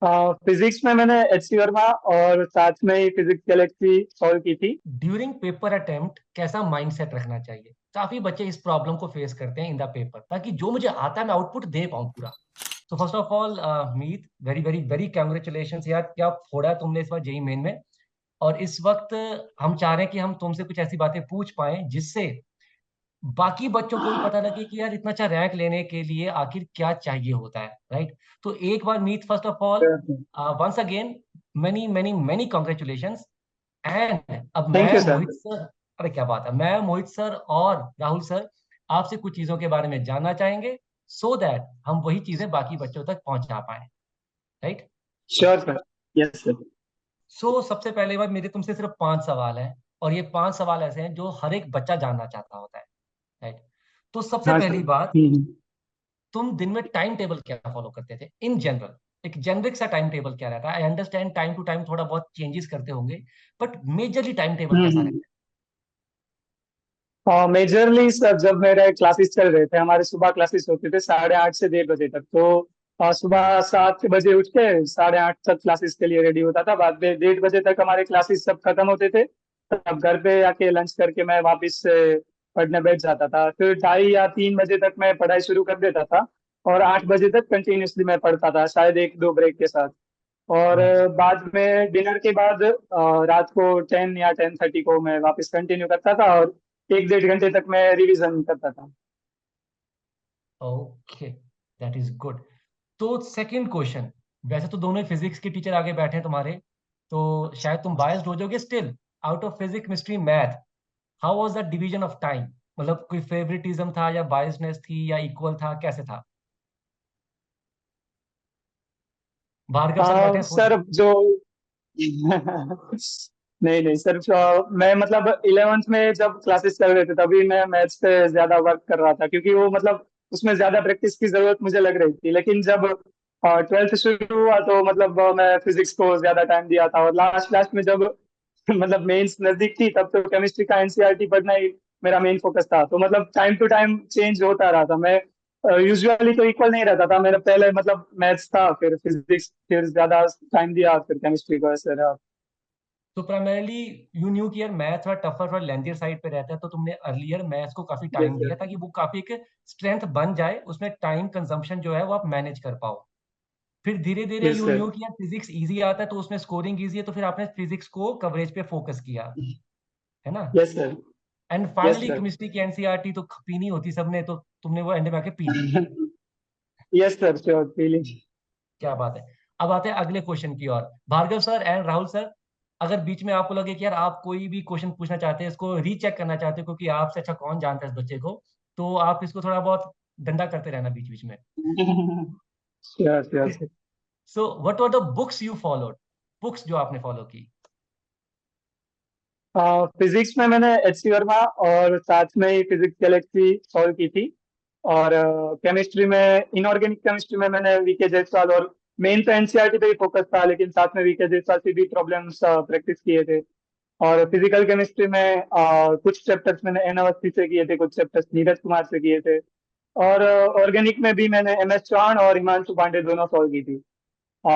Physics में मैंने H C Verma और साथ में ही फिजिक्स गैलेक्सी सॉल्व की थी। ड्यूरिंग पेपर अटेम्प्ट कैसा माइंडसेट रखना चाहिए? काफी बच्चे इस प्रॉब्लम को फेस करते हैं इन द पेपर, ताकि जो मुझे आता है मैं आउटपुट दे पाऊँ पूरा। तो first of all Meet, very very very congratulation यार, क्या फोड़ा है तुमने इस बार जेई मेन में। और इस वक्त हम चाह रहे हैं कि हम तुमसे कुछ ऐसी बातें पूछ पाएं जिससे बाकी बच्चों को भी पता लगे कि यार इतना अच्छा रैंक लेने के लिए आखिर क्या चाहिए होता है, राइट? तो एक बार Meet, first of all once again many many many congratulations. And अब थैंक मैं यू सर। मोहित सर, अरे क्या बात है, मैं मोहित सर और राहुल सर आपसे कुछ चीजों के बारे में जानना चाहेंगे, सो दैट हम वही चीजें बाकी बच्चों तक पहुंचा पाए, right? Sure sir. Yes sir. So सबसे पहले बात, मेरे तुमसे सिर्फ 5 सवाल हैं, और ये 5 सवाल ऐसे हैं जो हर एक बच्चा जानना चाहता होता है, राइट? तो सबसे हाँ सर। पहली बात, तुम दिन में टाइम टेबल क्या फॉलो करते थे इन जनरल? एक जेनरिक सा टाइम टेबल क्या रहता है? I understand time to time थोड़ा बहुत चेंजेस करते होंगे, बट मेजरली टाइम टेबल कैसा हम्म। रहता मेजरली सर, जब मेरे क्लासेस चल रहे थे, हमारे सुबह क्लासेस होते थे 8:30 से 1:30 तक, तो सुबह 7 बजे उठ के 8:30 तक क्लासेस के लिए रेडी होता था। बाद में 1:30 बजे तक हमारे क्लासेस सब खत्म होते थे। तब घर पे आके लंच करके मैं वापस से पढ़ने बैठ जाता था। फिर 2:30 या 3 बजे तक मैं पढ़ाई शुरू कर देता था, और 8 बजे तक कंटिन्यूसली मैं पढ़ता था, शायद एक दो ब्रेक के साथ। और है? बाद में डिनर के बाद रात को 10 या 10:30 को मैं वापस कंटिन्यू करता था, और 1 डेढ़ घंटे तक मैं रिवीजन करता था। Okay, that is good. तो सेकंड क्वेश्चन, वैसे तो दोनों ही फिजिक्स के टीचर आगे बैठे हैं तुम्हारे, तो शायद तुम बायस्ड हो जाओगे still. Out of physics, chemistry, math, how was the division of time? मतलब कोई फेवरेटिज्म था या बायसनेस थी या इक्वल था, कैसे था? भार्गव सर बैठे हैं, सोच सर लो। जो नहीं नहीं सर, मैं मतलब 11th में जब क्लासेस चल रहे थे तभी मैं मैथ्स पे ज्यादा वर्क कर रहा था, क्योंकि वो मतलब उसमें ज्यादा प्रैक्टिस की जरूरत मुझे लग रही थी। लेकिन जब 12th शुरू हुआ तो मतलब मैं फिजिक्स को ज्यादा टाइम दिया था, और लास्ट लास्ट में जब मतलब मेंस नजदीक थी, तब तो केमिस्ट्री का एनसीईआरटी पढ़ना ही मेरा मेन फोकस था। तो मतलब टाइम टू टाइम चेंज होता रहा था। मैं यूजुअली तो इक्वल नहीं रहता था मेरा, पहले मतलब मैथ्स था, फिर फिजिक्स, फिर ज्यादा टाइम दिया, फिर केमिस्ट्री को, ऐसे रहा। तो प्राइमरली यू न्यू कि यार मैथ थोड़ा टफर और लेंथियर साइड पे रहता है, तो तुमने अर्लियर मैथ्स को काफी यस टाइम सर। दिया ताकि वो काफी एक स्ट्रेंथ बन जाए, उसमें टाइम कंजम्पशन जो है वो आप मैनेज कर पाओ। फिर धीरे धीरे यस यू सर। न्यू कि यार फिजिक्स इजी आता है तो उसमें स्कोरिंग इजी है, तो फिर आपने फिजिक्स को कवरेज पे फोकस किया, है ना? Yes sir. And yes finally sir. Chemistry की एनसीईआरटी तो पीनी होती सबने, तो तुमने वो एंड में आके पी ली। Yes sir, sure feeling. क्या बात है। अब आते हैं अगले क्वेश्चन की ओर। Bhargav sir and Rahul sir, अगर बीच में आपको लगे कि यार आप कोई भी क्वेश्चन पूछना चाहते हैं, इसको रीचेक करना चाहते हो क्योंकि आपसे अच्छा कौन जानता है इस बच्चे को, तो आप इसको थोड़ा बहुत डंडा करते रहना बीच बीच में। Sure sure sir. So what were the books you followed? Books जो आपने फॉलो की। फिजिक्स में मैंने एच सी वर्मा और साथ में ही फिजिक्स गैलेक्सी सॉल्व की थी। और केमिस्ट्री में, इनऑर्गेनिक केमिस्ट्री में मैंने वीके जायसवाल, और मेन तो एनसीईआरटी पे ही फोकस था, लेकिन साथ में वीके जायसवाल से भी प्रॉब्लम्स प्रैक्टिस किए थे। और फिजिकल केमिस्ट्री में कुछ चैप्टर्स मैंने एन अवस्थी से किए थे, कुछ चैप्टर्स नीरज कुमार से किए थे। और ऑर्गेनिक में भी मैंने एम एस चौहान और हिमांशु पांडे दोनों सॉल्व की थी।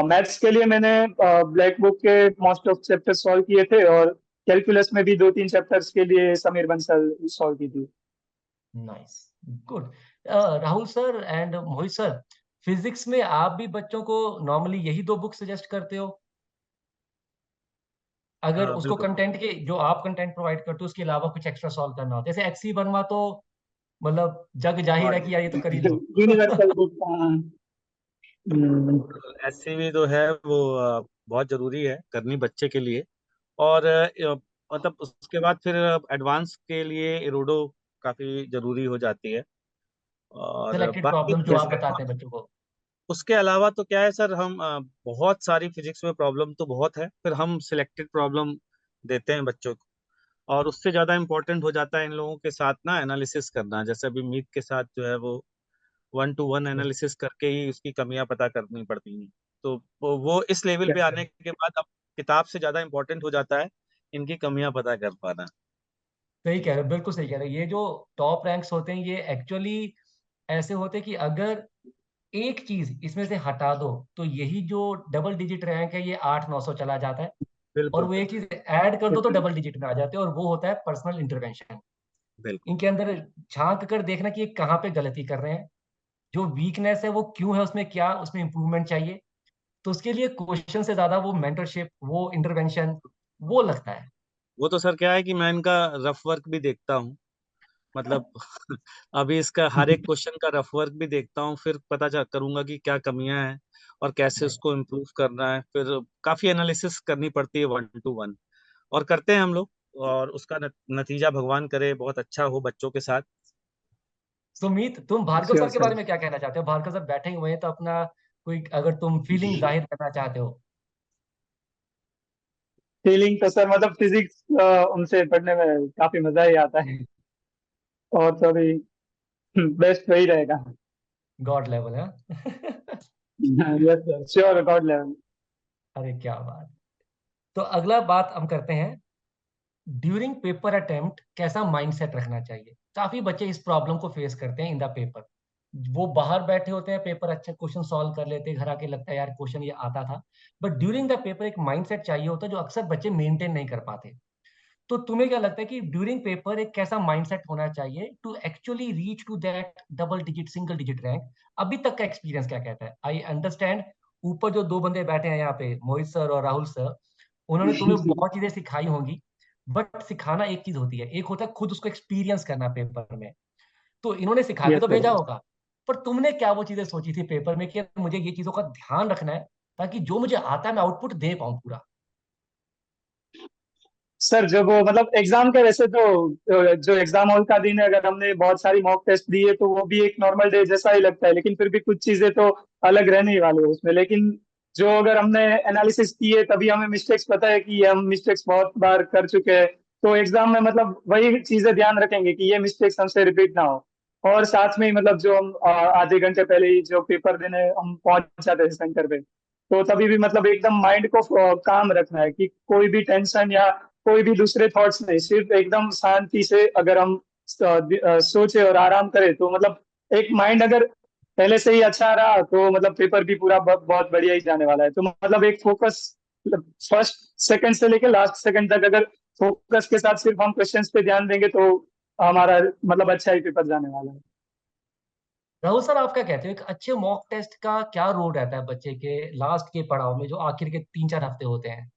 मैथ्स के लिए मैंने ब्लैक बुक के मोस्ट ऑफ चैप्टर सॉल्व किए थे, और कैलकुलस में भी 2-3 चैप्टर्स के लिए समीर बंसल सॉल्व की थी। Nice, good. Rahul sir and Mohit sir, physics में आप भी बच्चों को नॉर्मली यही दो बुक सजेस्ट करते हो? अगर हाँ उसको बिल्कुल। कंटेंट के जो आप कंटेंट प्रोवाइड करते हो उसके अलावा कुछ एक्स्ट्रा सॉल्व करना हो, जैसे एक्सी वर्मा तो मतलब जग जाहिर है कि यार ये तो कर ही लो। Universal book. एससीवी जो है वो बहुत जरूरी है करनी बच्चे के लिए। और मतलब उसके बाद फिर एडवांस के लिए इरोडो काफी जरूरी हो जाती है। और सिलेक्टेड बाकी प्रॉब्लम जो आप उसके बताते हैं बच्चों को। उसके अलावा तो क्या है सर, हम बहुत सारी फिजिक्स में प्रॉब्लम तो बहुत है, फिर हम सिलेक्टेड प्रॉब्लम देते हैं बच्चों को। और उससे ज्यादा इम्पोर्टेंट हो जाता है इन लोगों के साथ ना एनालिसिस करना, जैसे अभी मीत के साथ जो है वो 1 to 1 एनालिसिस करके ही उसकी कमियां पता करनी पड़ती हैं। तो वो इस लेवल पे यस आने के बाद अब किताब से ज्यादा इम्पोर्टेंट हो जाता है इनकी कमियां पता कर पाना। सही कह रहे हो, बिल्कुल सही कह रहे हो। ये जो टॉप रैंक्स होते हैं ये एक्चुअली ऐसे होते हैं कि अगर एक चीज इसमें से हटा दो तो यही जो डबल डिजिट रैंक है ये 800-900 चला जाता है, और बिल्कुल वो एक चीज ऐड कर दो तो डबल डिजिट में आ जाते हैं, और वो होता है पर्सनल इंटरवेंशन। बिल्कुल। इनके अंदर झांक कर देखना कि ये कहाँ पे गलती कर रहे हैं, जो वीकनेस है वो क्यों है, उसमें क्या उसमें इंप्रूवमेंट चाहिए। तो उसके लिए क्वेश्चन से ज्यादा वो मेंटरशिप, वो इंटरवेंशन, वो लगता है। वो तो सर क्या है कि मैं इनका रफ वर्क भी देखता हूँ, मतलब अभी इसका हर एक क्वेश्चन का रफ वर्क भी देखता हूँ, फिर पता चल करूंगा कि क्या कमियां हैं और कैसे राइट। उसको इम्प्रूव करना है। फिर काफी एनालिसिस करनी पड़ती है 1 to 1, और करते हैं हम लोग, और उसका नतीजा भगवान करे बहुत अच्छा हो बच्चों के साथ। सुमीत, तुम भार्गव श्योर सर के सर। बारे में क्या कहना चाहते हो? भार्गव सर बैठे हुए हैं तो अपना कोई, अगर तुम फीलिंग जाहिर करना चाहते हो। फीलिंग तो सर मतलब फिजिक्स उनसे पढ़ने में काफी मजा ही आता है, और तो अभी बेस्ट वही रहेगा। गॉड लेवल है। Yes sir, sure, God level. अरे क्या बात। तो अगला बात हम करते हैं, ड्यूरिंग पेपर अटेम्प्ट कैसा माइंडसेट रखना चाहिए। काफी बच्चे इस प्रॉब्लम को फेस करते हैं इन द पेपर। वो बाहर बैठे होते हैं, पेपर अच्छे क्वेश्चन सॉल्व कर लेते हैं, घर आके लगता है यार क्वेश्चन ये आता था, बट ड्यूरिंग द पेपर एक माइंडसेट चाहिए होता है जो अक्सर बच्चे मेंटेन नहीं कर पाते। तो तुम्हें क्या लगता है कि ड्यूरिंग पेपर एक कैसा माइंडसेट होना चाहिए to actually reach to that double digit, single digit rank? अभी तक का एक्सपीरियंस क्या कहता है? आई अंडरस्टैंड ऊपर जो दो बंदे बैठे हैं यहाँ पे, मोहित सर और राहुल सर, उन्होंने तुम्हें बहुत चीजें सिखाई होंगी, बट सिखाना एक चीज होती है, एक होता है खुद उसको एक्सपीरियंस करना पेपर में। तो इन्होंने सिखा के यस तो सर। भेजा होगा, पर तुमने क्या वो चीजें सोची थी पेपर में कि मुझे ये चीजों का ध्यान रखना है ताकि जो मुझे आता है मैं आउटपुट दे पाऊं पूरा? सर जब वो मतलब एग्जाम के, वैसे तो जो एग्जाम हॉल का दिन है, अगर हमने बहुत सारी मॉक टेस्ट दी है तो वो भी एक नॉर्मल डे जैसा ही लगता है, लेकिन फिर भी कुछ चीजें तो अलग रहने ही वाली है उसमें। लेकिन जो अगर हमने एनालिसिस की है तभी हमें मिस्टेक्स पता है कि ये हम मिस्टेक्स बहुत बार कर चुके हैं, तो एग्जाम में मतलब वही चीजें ध्यान रखेंगे कि ये मिस्टेक्स हमसे रिपीट ना हो। और साथ में ही मतलब जो हम आधे घंटे पहले ही जो पेपर देने हम पहुंच जाते हैं सेंटर पे, तो तभी भी मतलब एकदम माइंड को काम रखना है कि कोई भी टेंशन या कोई भी दूसरे थॉट्स नहीं, सिर्फ एकदम शांति से अगर हम सोचे और आराम करें तो मतलब एक माइंड अगर पहले से ही अच्छा रहा तो मतलब पेपर भी पूरा बहुत बढ़िया ही जाने वाला है। तो मतलब एक फोकस, मतलब फर्स्ट सेकंड से लेकर लास्ट सेकंड तक अगर फोकस के साथ सिर्फ हम क्वेश्चंस पे ध्यान देंगे तो हमारा मतलब अच्छा ही पेपर जाने वाला है। राहुल सर, आप क्या कहते हो, एक अच्छे मॉक टेस्ट का क्या रोल रहता है बच्चे के लास्ट के पड़ाव में, जो आखिर के 3-4 हफ्ते होते हैं?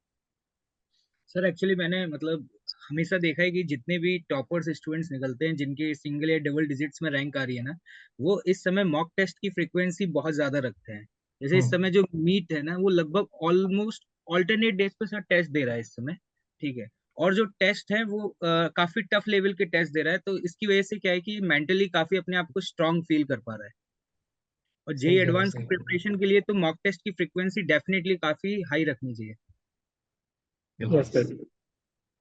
सर एक्चुअली मैंने मतलब हमेशा देखा है कि जितने भी टॉपर्स स्टूडेंट्स निकलते हैं जिनके सिंगल या डबल डिजिट्स में रैंक आ रही है ना, वो इस समय मॉक टेस्ट की फ्रीक्वेंसी बहुत ज्यादा रखते हैं। जैसे इस हम्म। समय जो मीट है ना, वो लगभग ऑलमोस्ट ऑल्टरनेट डेज पे सर टेस्ट दे रहा है इस समय। ठीक है। और जो टेस्ट है वो काफी टफ लेवल के टेस्ट दे रहा है, तो इसकी वजह से क्या है कि मेंटली काफी अपने आप को स्ट्रांग फील कर पा रहा है। और जेई सही कह रहे हो, एडवांस की सही कह रहे प्रिपरेशन के लिए तो मॉक टेस्ट की फ्रीक्वेंसी डेफिनेटली काफी हाई रखनी चाहिए। हो। Yes sir.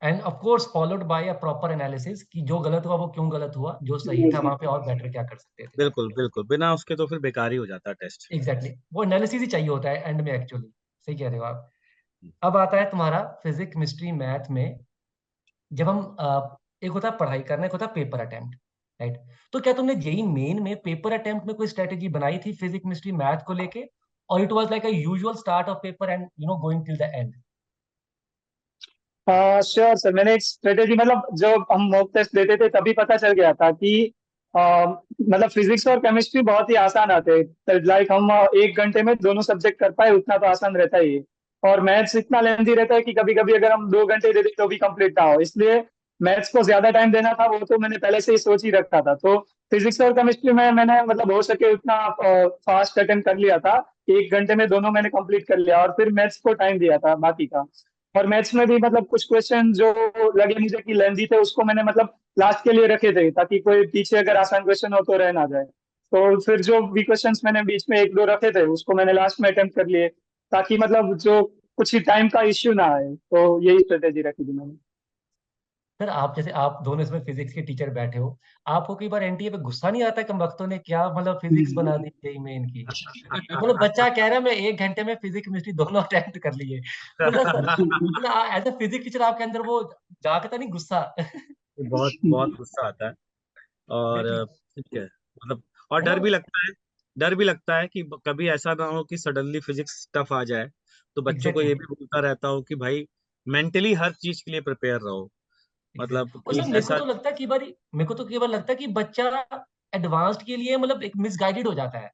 End of course followed by a proper analysis कि जो गलत हुआ वो क्यों गलत हुआ, जो सही था वहां पे और बेटर क्या कर सकते थे। बिल्कुल बिल्कुल, बिना उसके तो फिर बेकार ही हो जाता है टेस्ट। एग्जैक्टली वो एनालिसिस ही चाहिए होता है एंड में एक्चुअली। सही कह रहे हो आप। अब आता है तुम्हारा फिजिक्स, केमिस्ट्री, मैथ में, जब हम एक होता है पढ़ाई करना, एक होता है पेपर अटेम्प्ट, राइट? तो क्या तुमने जेई मेन में पेपर अटेम्प्ट में कोई स्ट्रेटेजी बनाई थी फिजिक्स, केमिस्ट्री, मैथ को लेके, और it was like a usual start of paper and going till the end? Sure sir, मैंने एक स्ट्रेटेजी, मतलब जब हम मॉक टेस्ट देते थे तभी पता चल गया था कि मतलब फिजिक्स और केमिस्ट्री बहुत ही आसान आते हैं, लाइक हम 1 घंटे में दोनों सब्जेक्ट कर पाए उतना तो आसान रहता ही है। और मैथ्स इतना लेंथी रहता है कि कभी कभी अगर हम 2 घंटे दे दें तो भी कंप्लीट ना हो, इसलिए मैथ्स को ज्यादा टाइम देना था वो तो मैंने पहले से ही सोच ही रखा था। तो फिजिक्स और केमिस्ट्री में मैंने मतलब हो सके उतना फास्ट अटेम्प्ट कर लिया था, 1 घंटे में दोनों मैंने कंप्लीट कर लिया, और फिर मैथ्स को टाइम दिया था बाकी का। और मैथ्स में भी मतलब कुछ क्वेश्चन जो लगे मुझे कि लेंदी थे उसको मैंने मतलब लास्ट के लिए रखे थे ताकि कोई पीछे अगर आसान क्वेश्चन हो तो रह ना जाए। तो फिर जो भी क्वेश्चंस मैंने बीच में एक दो रखे थे उसको मैंने लास्ट में अटेम्प्ट कर लिए, ताकि मतलब जो कुछ ही टाइम का इश्यू ना आए, तो यही स्ट्रेटेजी रखी थी मैंने। सर आप, जैसे आप दोनों इसमें फिजिक्स के टीचर बैठे हो, आपको कई बार एनटीए पे गुस्सा नहीं आता कम वक्तों ने, क्या मतलब फिजिक्स बना दी जेईई मेन की? मतलब बच्चा कह रहा है मैं 1 घंटे में फिजिक्स केमिस्ट्री दोनों अटेम्प्ट कर लिए, मतलब सर, मतलब एज अ फिजिक्स टीचर आपके अंदर वो जागता नहीं गुस्सा? बहुत बहुत गुस्सा आता है, और एग्जैक्टली। ठीक है, मतलब और है ना? डर भी लगता है डर भी लगता है कि कभी ऐसा ना हो कि सडनली फिजिक्स टफ आ जाए, तो बच्चों को एग्जैक्टली ये भी बोलता रहता हूँ कि भाई मेंटली हर चीज के लिए प्रिपेयर रहो, मतलब और सर कि मेरे को ऐसा। तो लगता है कि बारी मेरे को तो केवल लगता है कि बच्चा एडवांस्ड के लिए मतलब एक मिसगाइडेड हो जाता है,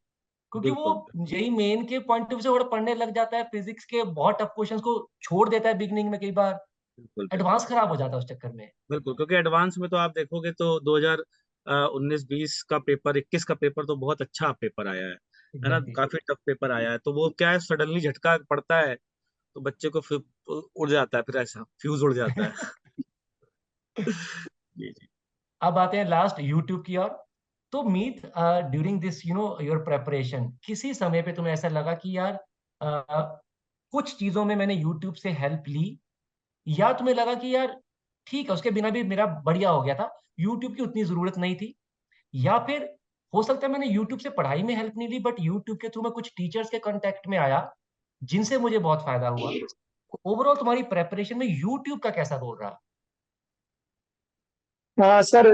क्योंकि वो बिल्कुल यही मेन के पॉइंट ऑफ व्यू से थोड़ा पढ़ने लग जाता है, फिजिक्स के बहुत टफ क्वेश्चंस को छोड़ देता है बिगिनिंग में, कई बार बिल्कुल एडवांस खराब हो जाता है उस चक्कर में। बिल्कुल, क्योंकि एडवांस में तो आप देखोगे तो 2019-20 का पेपर, 21 का पेपर तो बहुत अच्छा पेपर आया है ना, एग्जैक्टली। काफी टफ पेपर आया है, तो वो क्या है, सडनली झटका पड़ता है तो बच्चे को फिर उड़ जाता है, फिर ऐसा फ्यूज उड़ जाता है। जी जी। अब आते हैं लास्ट यूट्यूब की ओर। तो मीत, ड्यूरिंग दिस योर प्रेपरेशन, किसी समय पे तुम्हें ऐसा लगा कि यार कुछ चीजों में मैंने यूट्यूब से हेल्प ली, या तुम्हें लगा कि यार ठीक है उसके बिना भी मेरा बढ़िया हो गया था, यूट्यूब की उतनी जरूरत नहीं थी, या फिर हो सकता है मैंने यूट्यूब से पढ़ाई में हेल्प नहीं ली बट यूट्यूब के थ्रू मैं कुछ टीचर्स के कांटेक्ट में आया जिनसे मुझे बहुत फायदा हुआ। ओवरऑल तुम्हारी प्रेपरेशन में यूट्यूब का कैसा रोल रहा? हाँ सर,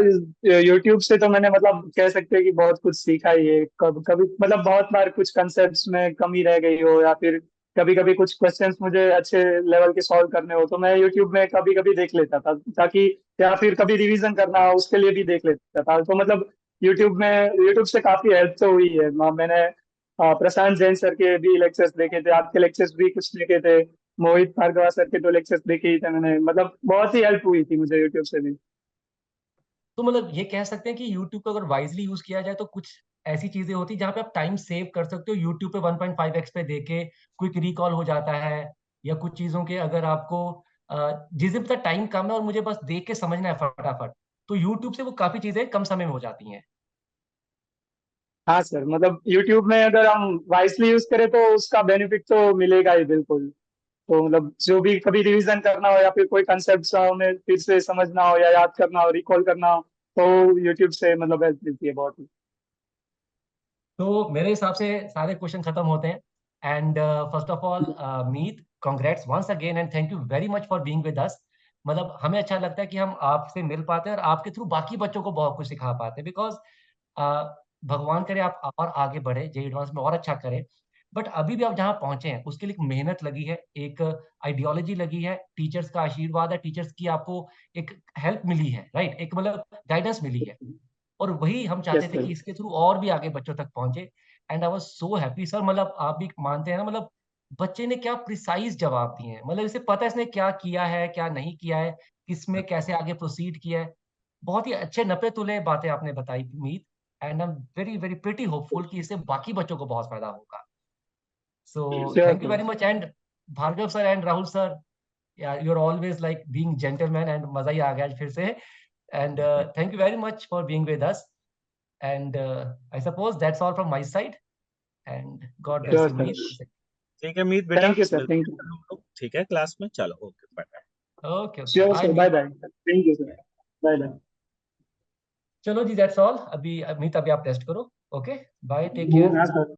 यूट्यूब से तो मैंने मतलब कह सकते हैं कि बहुत कुछ सीखा ही है। कभी कभी मतलब बहुत बार कुछ कंसेप्ट्स में कमी रह गई हो, या फिर कभी कभी कुछ क्वेश्चंस मुझे अच्छे लेवल के सॉल्व करने हो, तो मैं यूट्यूब में कभी कभी देख लेता था, ताकि या फिर कभी रिवीजन करना हो उसके लिए भी देख लेता था। तो मतलब यूट्यूब से काफी हेल्प तो हुई है। मैंने प्रशांत जैन सर के भी लेक्चर्स देखे थे, आपके लेक्चर्स भी कुछ देखे थे, मोहित भार्गव सर के तो लेक्चर्स देखे ही थे मैंने। मतलब बहुत ही हेल्प हुई थी मुझे यूट्यूब से भी। तो मतलब ये कह सकते हैं कि यूट्यूब को अगर वाइजली यूज किया जाए तो कुछ ऐसी चीजें होती हैं जहाँ पे आप टाइम सेव कर सकते हो। यूट्यूब पे 1.5x पे देके क्विक रिकॉल हो जाता है, या कुछ चीजों के अगर आपको जिस दिन तक टाइम कम है और मुझे बस देख के समझना है फटाफट, तो यूट्यूब से वो काफी चीजें कम समय में हो जाती हैं। हाँ सर, मतलब यूट्यूब में अगर हम वाइसली यूज करें तो उसका बेनिफिट तो मिलेगा ही बिल्कुल। तो मतलब जो भी कभी रिवीजन करना हो, या फिर कोई कंसेप्ट हमें फिर से समझना हो या याद करना हो, रिकॉल करना हो, तो यूट्यूब से मतलब हेल्प मिलती है बहुत ही। तो मेरे हिसाब से सारे क्वेश्चन खत्म होते हैं। And first of all Meet, congrats once again and thank you very much for being with us. मतलब हमें अच्छा लगता है कि हम आपसे मिल पाते हैं और आपके थ्रू बाकी बच्चों को बहुत कुछ सिखा पाते हैं, बिकॉज भगवान करे आप और आगे बढ़े, जे एडवांस में और अच्छा करें। बट अभी भी आप जहाँ पहुंचे हैं उसके लिए एक मेहनत लगी है, एक आइडियोलॉजी लगी है, टीचर्स का आशीर्वाद है, टीचर्स की आपको एक हेल्प मिली है, राइट, एक मतलब गाइडेंस मिली है। और वही हम चाहते यस थे सर। कि इसके थ्रू और भी आगे बच्चों तक पहुंचे। And I was so happy sir, मतलब आप भी मानते हैं ना, मतलब बच्चे ने क्या प्रिसाइज जवाब दिए हैं, मतलब इसे पता है इसने क्या किया है क्या नहीं किया है, किसमें कैसे आगे प्रोसीड किया है। बहुत ही अच्छे नपे तुले बातें आपने बताई Meet. And I am very very pretty hopeful कि इससे बाकी बच्चों को बहुत फायदा होगा। So sure thank you sir. Very much. And Bhargav sir and Rahul sir, you are always like being gentleman, एंड मजा ही आ गया आज फिर से। And thank you very much for being with us. And I suppose that's all from my side. And God bless sure you, sir. Meet. ठीक है मीत बेटा, थैंक यू सर, मिलते थैंक हैं यू। हम लोग, ठीक है क्लास में, चलो okay bye. Okay, okay. Sure Bye, sir, bye Meet. Bye, thank you sir. Bye bye. चलो जी, that's all. अभी Meet, अभी आप टेस्ट करो. Okay. Bye. Take care. हाँ सर।